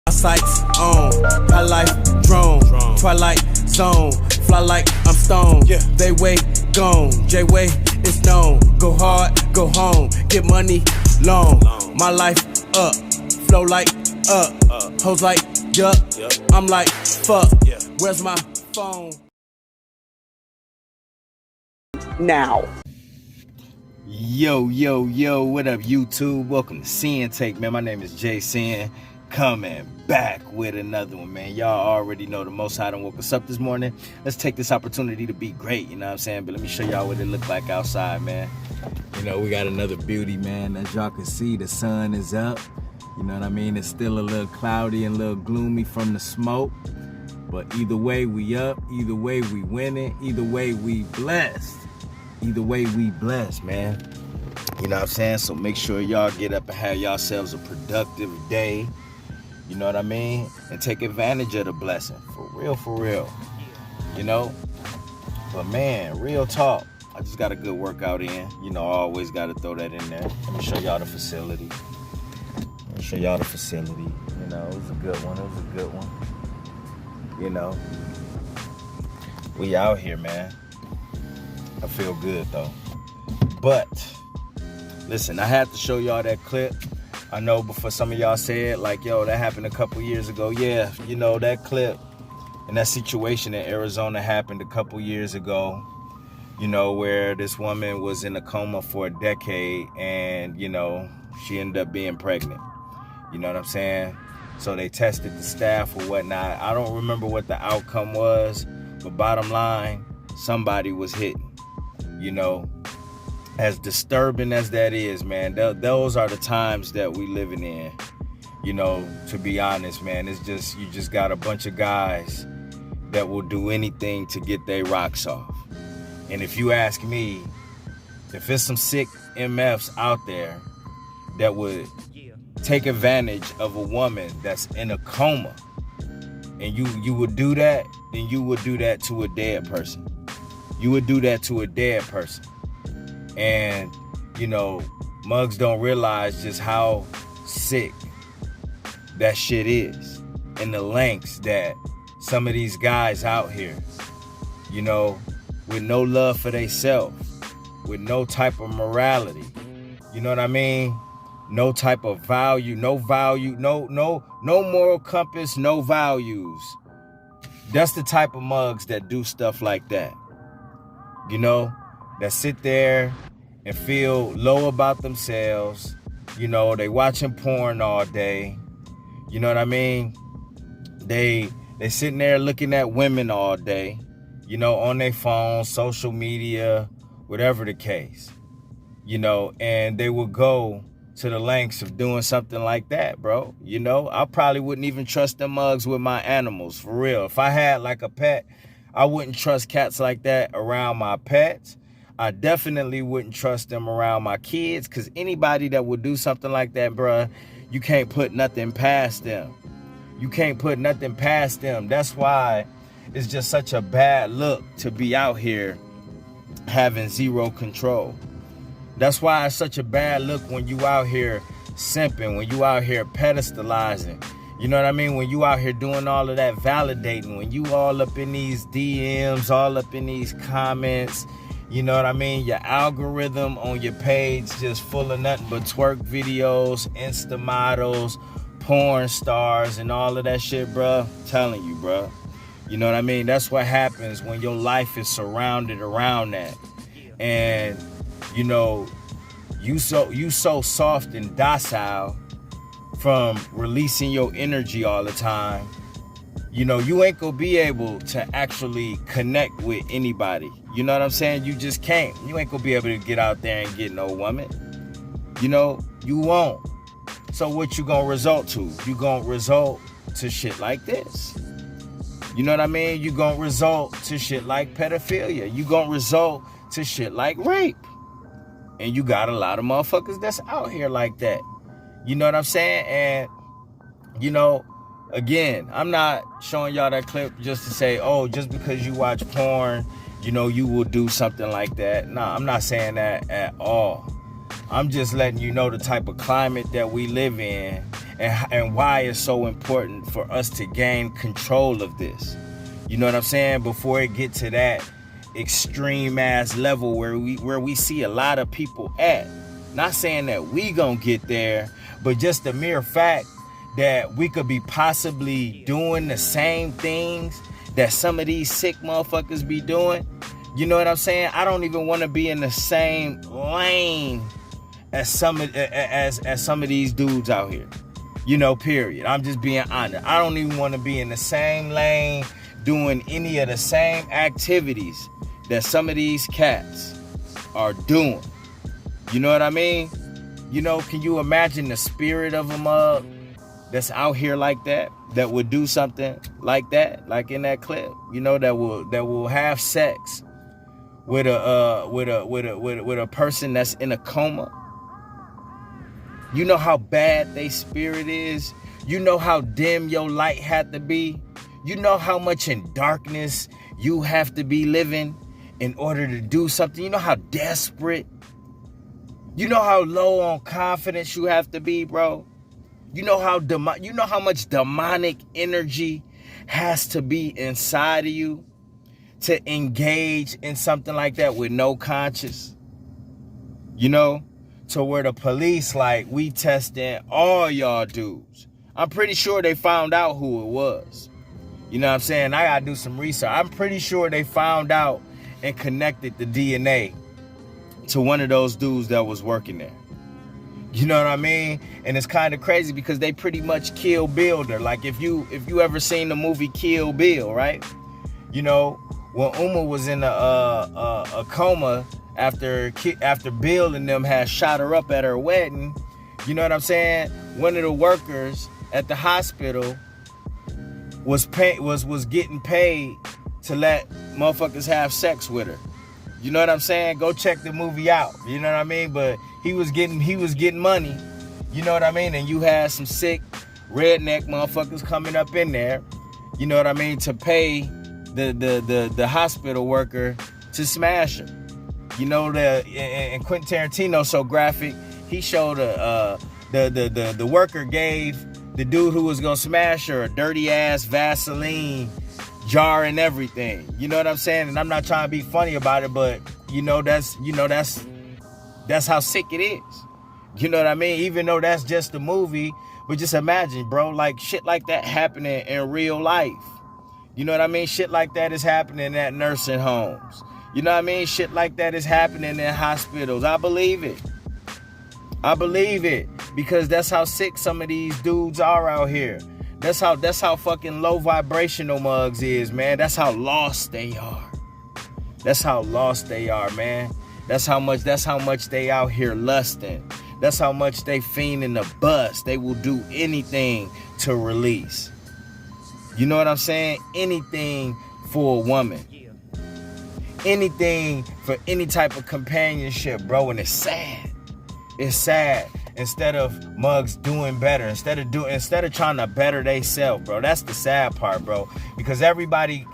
My sights on, high life drone, twilight zone, fly like I'm stoned. Yeah. They way gone, J-Way is known. Go hard, go home, get money long. My life up, flow like up, hoes like yup. I'm like fuck. Where's my phone? Now. Yo, what up, YouTube? Welcome to Sinn-Take, man. My name is Sin, coming back with another one, man. Y'all already know the Most High done woke us up this morning. Let's take this opportunity to be great, you know what I'm saying? But let me show y'all what it look like outside, man. You know, we got another beauty, man. As y'all can see, the sun is up. You know what I mean? It's still a little cloudy and a little gloomy from the smoke. But either way, we up. Either way, we winning. Either way, we blessed. Either way, we blessed, man. You know what I'm saying? So make sure y'all get up and have yourselves a productive day. You know what I mean? And take advantage of the blessing. For real. You know? But man, real talk. I just got a good workout in. You know, I always got to throw that in there. Let me show y'all the facility. You know, it was a good one. You know? We out here, man. I feel good though. But listen, I had to show y'all that clip. I know before some of y'all said like, yo, that happened a couple years ago. Yeah, you know, that clip and that situation in Arizona happened a couple years ago, you know, where this woman was in a coma for a decade and, you know, she ended up being pregnant. You know what I'm saying? So they tested the staff or whatnot. I don't remember what the outcome was, but bottom line, somebody was hitting. You know, as disturbing as that is, man, those are the times that we living in. You know, to be honest, man, it's just, you just got a bunch of guys that will do anything to get their rocks off. And if you ask me, if there's some sick MFs out there that would take advantage of a woman that's in a coma, and you would do that, then you would do that to a dead person. You would do that to a dead person. And, you know, mugs don't realize just how sick that shit is and the lengths that some of these guys out here, you know, with no love for themselves, with no type of morality, you know what I mean? No type of value, no moral compass, no values. That's the type of mugs that do stuff like that. You know, that sit there and feel low about themselves. You know, they watching porn all day. You know what I mean? They sitting there looking at women all day, you know, on their phone, social media, whatever the case. You know, and they will go to the lengths of doing something like that, bro. You know, I probably wouldn't even trust them mugs with my animals, for real. If I had like a pet, I wouldn't trust cats like that around my pets. I definitely wouldn't trust them around my kids, because anybody that would do something like that, bruh, you can't put nothing past them. You can't put nothing past them. That's why it's just such a bad look to be out here having zero control. That's why it's such a bad look when you out here simping, when you out here pedestalizing. You know what I mean? When you out here doing all of that validating, when you all up in these DMs, all up in these comments, you know what I mean? Your algorithm on your page just full of nothing but twerk videos, Insta models, porn stars, and all of that shit, bruh. Telling you, bruh. You know what I mean? That's what happens when your life is surrounded around that. And, you know, you so soft and docile from releasing your energy all the time, you know, you ain't gonna be able to actually connect with anybody. You know what I'm saying? You just can't. You ain't gonna be able to get out there and get no woman. You know, you won't. So what you gonna result to? You gonna result to shit like this. You know what I mean? You gonna result to shit like pedophilia. You gonna result to shit like rape. And you got a lot of motherfuckers that's out here like that. You know what I'm saying? And, you know, again, I'm not showing y'all that clip just to say, oh, just because you watch porn, you know, you will do something like that. No, I'm not saying that at all. I'm just letting you know the type of climate that we live in and why it's so important for us to gain control of this. You know what I'm saying? Before it get to that extreme ass level where we see a lot of people at. Not saying that we gonna get there, but just the mere fact that we could be possibly doing the same things that some of these sick motherfuckers be doing. You know what I'm saying? I don't even want to be in the same lane as some of these dudes out here. You know, period. I'm just being honest. I don't even want to be in the same lane doing any of the same activities that some of these cats are doing. You know what I mean? You know, can you imagine the spirit of a mug that's out here like that would do something like that, like in that clip? You know, that will have sex with a person that's in a coma. You know how bad they spirit is. You know how dim your light had to be. You know how much in darkness you have to be living in order to do something. You know how desperate. You know how low on confidence you have to be, bro. You know how much demonic energy has to be inside of you to engage in something like that with no conscience. You know, to where the police like, we testing all y'all dudes. I'm pretty sure they found out who it was. You know what I'm saying? I gotta do some research. I'm pretty sure they found out and connected the DNA to one of those dudes that was working there. You know what I mean? And it's kind of crazy because they pretty much Kill Billed her. Like if you ever seen the movie Kill Bill, right? You know, when Uma was in a coma after Bill and them had shot her up at her wedding, you know what I'm saying? One of the workers at the hospital was getting paid to let motherfuckers have sex with her. You know what I'm saying? Go check the movie out. You know what I mean? But he was getting money. You know what I mean? And you had some sick redneck motherfuckers coming up in there. You know what I mean? To pay the hospital worker to smash her. You know, and Quentin Tarantino so graphic. He showed the worker gave the dude who was gonna smash her a dirty ass Vaseline jar and everything. You know what I'm saying? And I'm not trying to be funny about it, but that's how sick it is. You know what I mean? Even though that's just a movie, but just imagine, bro, like shit like that happening in real life. You know what I mean? Shit like that is happening at nursing homes. You know what I mean? Shit like that is happening in hospitals. I believe it. Because that's how sick some of these dudes are out here. That's how fucking low vibrational mugs is, man. That's how lost they are. That's how lost they are, man. That's how much they out here lusting. That's how much they fiending the bust. They will do anything to release. You know what I'm saying? Anything for a woman. Anything for any type of companionship, bro. And it's sad. It's sad. Instead of mugs doing better, instead of trying to better themselves, bro. That's the sad part, bro. Because everybody,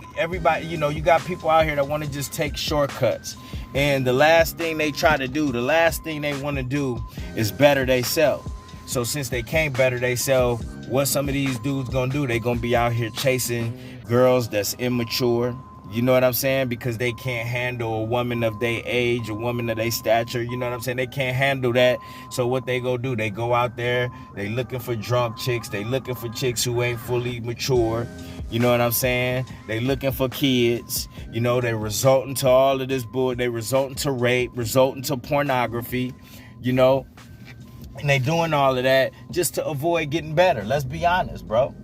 you know, you got people out here that want to just take shortcuts. And the last thing they try to do, the last thing they want to do is better themselves. So since they can't better themselves, what some of these dudes gonna do? They gonna be out here chasing girls that's immature. You know what I'm saying? Because they can't handle a woman of their age, a woman of their stature. You know what I'm saying? They can't handle that. So what they go do? They go out there. They looking for drunk chicks. They looking for chicks who ain't fully mature. You know what I'm saying? They looking for kids. You know, they resulting to all of this bull. They resulting to rape, resulting to pornography. You know, and they doing all of that just to avoid getting better. Let's be honest, bro.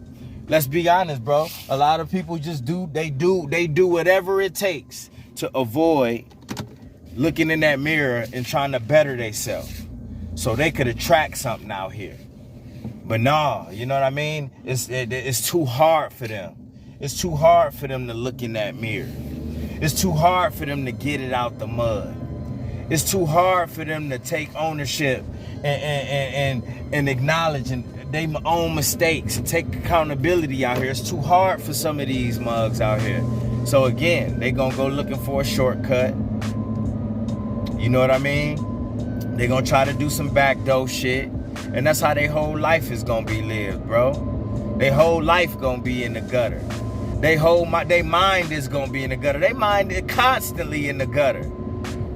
Let's be honest, bro. A lot of people just do whatever it takes to avoid looking in that mirror and trying to better themselves so they could attract something out here. But nah, you know what I mean? It's too hard for them. It's too hard for them to look in that mirror. It's too hard for them to get it out the mud. It's too hard for them to take ownership and acknowledge their own mistakes and take accountability out here. It's too hard for some of these mugs out here. So again, they gonna go looking for a shortcut. You know what I mean? They gonna try to do some backdoor shit. And that's how their whole life is gonna be lived, bro. Their whole life gonna be in the gutter. Their mind is gonna be in the gutter. Their mind is constantly in the gutter.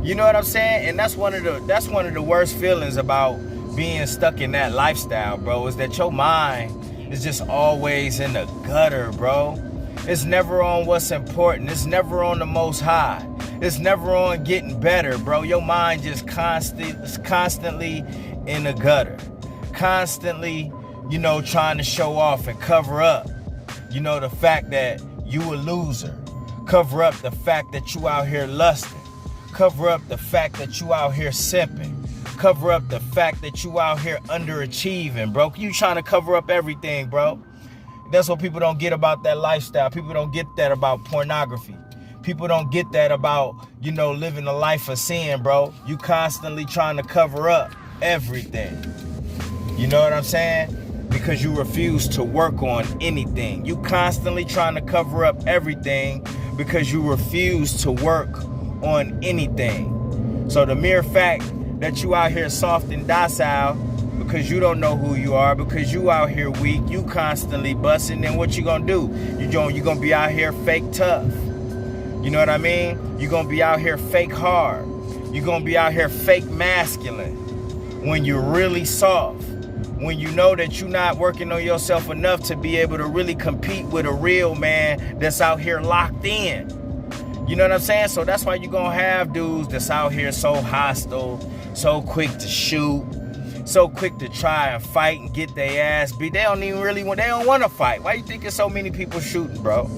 You know what I'm saying? And that's one of the worst feelings about being stuck in that lifestyle, bro, is that your mind is just always in the gutter, bro. It's never on what's important. It's never on the most high. It's never on getting better, bro. Your mind just constantly in the gutter. Constantly, trying to show off and cover up, the fact that you a loser. Cover up the fact that you out here lusting. Cover up the fact that you out here simping. Cover up the fact that you out here underachieving, bro. You trying to cover up everything, bro. That's what people don't get about that lifestyle. People don't get that about pornography. People don't get that about, living a life of sin, bro. You constantly trying to cover up everything. You know what I'm saying? Because you refuse to work on anything. You constantly trying to cover up everything because you refuse to work on anything. So the mere fact that you out here soft and docile because you don't know who you are, because you out here weak, you constantly busting, then what you gonna do? You gonna be out here fake tough. You know what I mean? You gonna be out here fake hard. You gonna be out here fake masculine when you're really soft. When you know that you're not working on yourself enough to be able to really compete with a real man that's out here locked in. You know what I'm saying? So that's why you're gonna have dudes that's out here so hostile, so quick to shoot, so quick to try and fight and get their ass beat. They don't want to fight. Why you think there's so many people shooting, bro?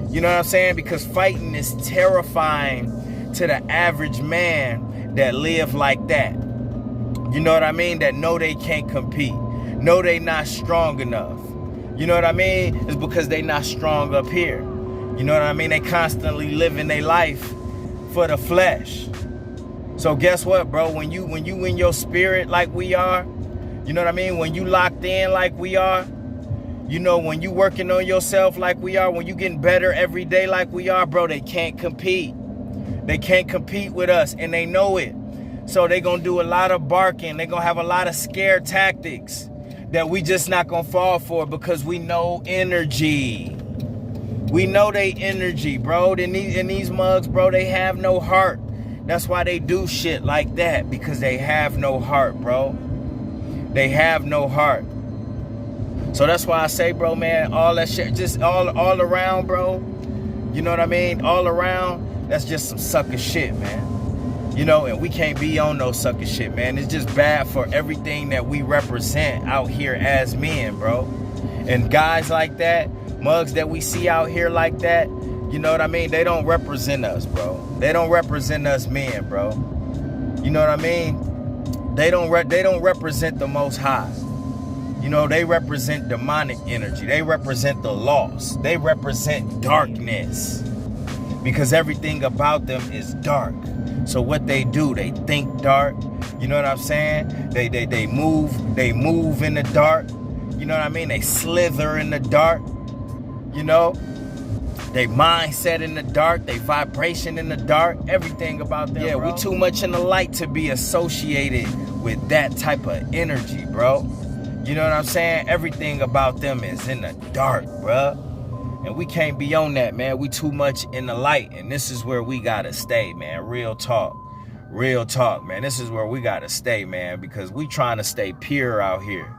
You know what I'm saying? Because fighting is terrifying to the average man that live like that. You know what I mean? That know they can't compete. Know they not strong enough. You know what I mean? It's because they not strong up here. You know what I mean? They constantly living their life for the flesh. So guess what, bro? When you in your spirit like we are, you know what I mean? When you locked in like we are, when you working on yourself like we are, when you getting better every day like we are, bro, they can't compete. They can't compete with us, and they know it. So they gonna do a lot of barking. They gonna have a lot of scare tactics that we just not gonna fall for because we know energy. We know they energy, bro. In these mugs, bro, they have no heart. That's why they do shit like that, because they have no heart, bro. They have no heart. So that's why I say, bro, man, all that shit, just all around, bro. You know what I mean? All around, that's just some sucker shit, man. And we can't be on no sucker shit, man. It's just bad for everything that we represent out here as men, bro. And guys like that, mugs that we see out here like that, you know what I mean? They don't represent us, bro. They don't represent us men, bro. You know what I mean? They don't represent the Most High. They represent demonic energy. They represent the lost. They represent darkness. Because everything about them is dark. So what they do, they think dark. You know what I'm saying? They move in the dark. You know what I mean? They slither in the dark. They mindset in the dark, they vibration in the dark, everything about them. Yeah, bro. We too much in the light to be associated with that type of energy, bro. You know what I'm saying? Everything about them is in the dark, bro. And we can't be on that, man. We too much in the light, and this is where we gotta stay, man. Real talk, man. This is where we gotta stay, man, because we trying to stay pure out here.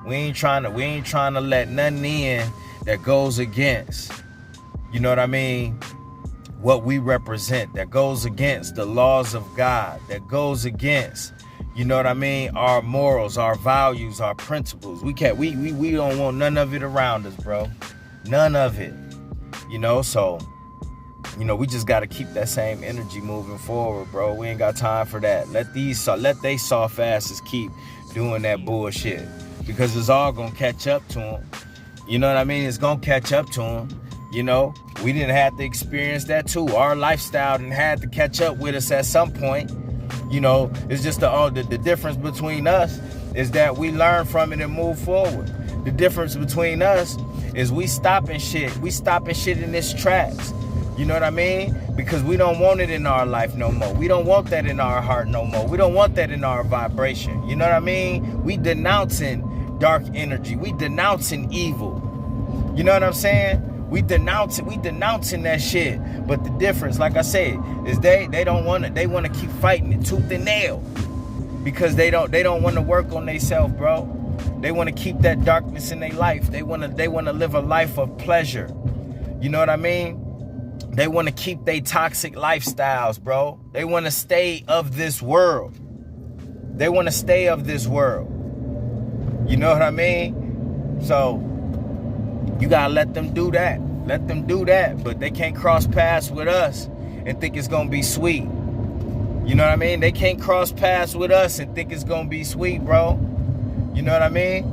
We ain't trying to let nothing in that goes against, you know what I mean, what we represent, that goes against the laws of God, that goes against, you know what I mean, our morals, our values, our principles. We don't want none of it around us, bro. None of it. So, we just got to keep that same energy moving forward, bro. We ain't got time for that. Let they soft asses keep doing that bullshit, because it's all going to catch up to them. You know what I mean? It's going to catch up to them. We didn't have to experience that too. Our lifestyle didn't have to catch up with us at some point. It's just the difference between us is that we learn from it and move forward. The difference between us is we stopping shit. We stopping shit in its tracks. You know what I mean? Because we don't want it in our life no more. We don't want that in our heart no more. We don't want that in our vibration. You know what I mean? We denouncing dark energy. We denouncing evil. You know what I'm saying? We denouncing that shit. But the difference, like I said, is they don't want it. They want to keep fighting it tooth and nail. Because they don't want to work on themselves, bro. They want to keep that darkness in their life. They want to live a life of pleasure. You know what I mean? They want to keep their toxic lifestyles, bro. They want to stay of this world. They want to stay of this world. You know what I mean? So you gotta let them do that. Let them do that. But they can't cross paths with us and think it's gonna be sweet. You know what I mean? They can't cross paths with us and think it's gonna be sweet, bro. You know what I mean?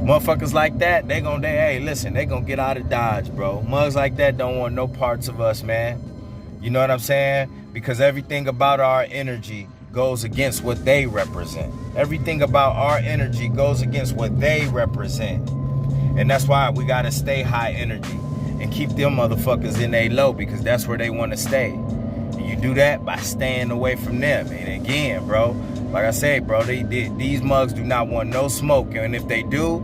Motherfuckers like that, they gonna get out of Dodge, bro. Mugs like that don't want no parts of us, man. You know what I'm saying? Because everything about our energy goes against what they represent. Everything about our energy goes against what they represent. And that's why we gotta stay high energy and keep them motherfuckers in they low, because that's where they wanna stay. And you do that by staying away from them. And again, bro, like I said, bro, these mugs do not want no smoke. And if they do,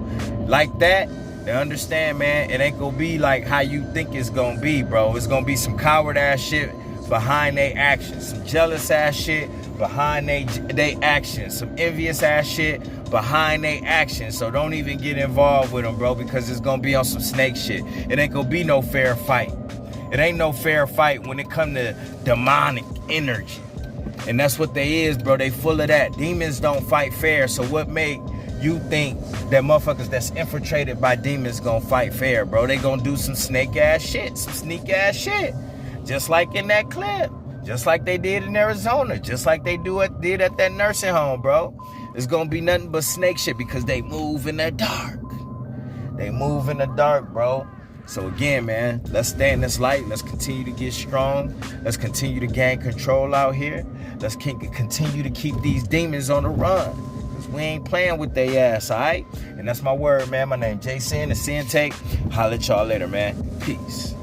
like that, they understand, man, it ain't gonna be like how you think it's gonna be, bro. It's gonna be some coward ass shit behind their actions, some jealous ass shit behind they actions, some envious ass shit behind their actions. So don't even get involved with them, bro, because it's gonna be on some snake shit. It ain't gonna be no fair fight. It ain't no fair fight when it come to demonic energy. And that's what they is, bro. They full of that. Demons don't fight fair. So what make you think that motherfuckers that's infiltrated by demons gonna fight fair, bro? They gonna do some snake ass shit, some sneak ass shit. Just like in that clip. Just like they did in Arizona. Just like they did at that nursing home, bro. It's gonna be nothing but snake shit because they move in the dark. They move in the dark, bro. So again, man, let's stay in this light. Let's continue to get strong. Let's continue to gain control out here. Let's continue to keep these demons on the run. Because we ain't playing with their ass, all right? And that's my word, man. My name is Sinn, the Sinn-Take. Holla at y'all later, man. Peace.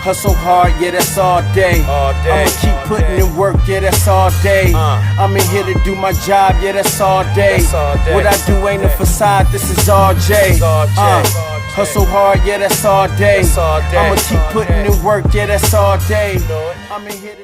Hustle hard, yeah, that's all day. I'ma keep putting in work, yeah, that's all day. I'm in here to do my job, yeah, that's all day. What I do ain't a facade, this is all J. Hustle hard, yeah, that's all day. I'ma keep putting in work, yeah, that's all day. I'm in here to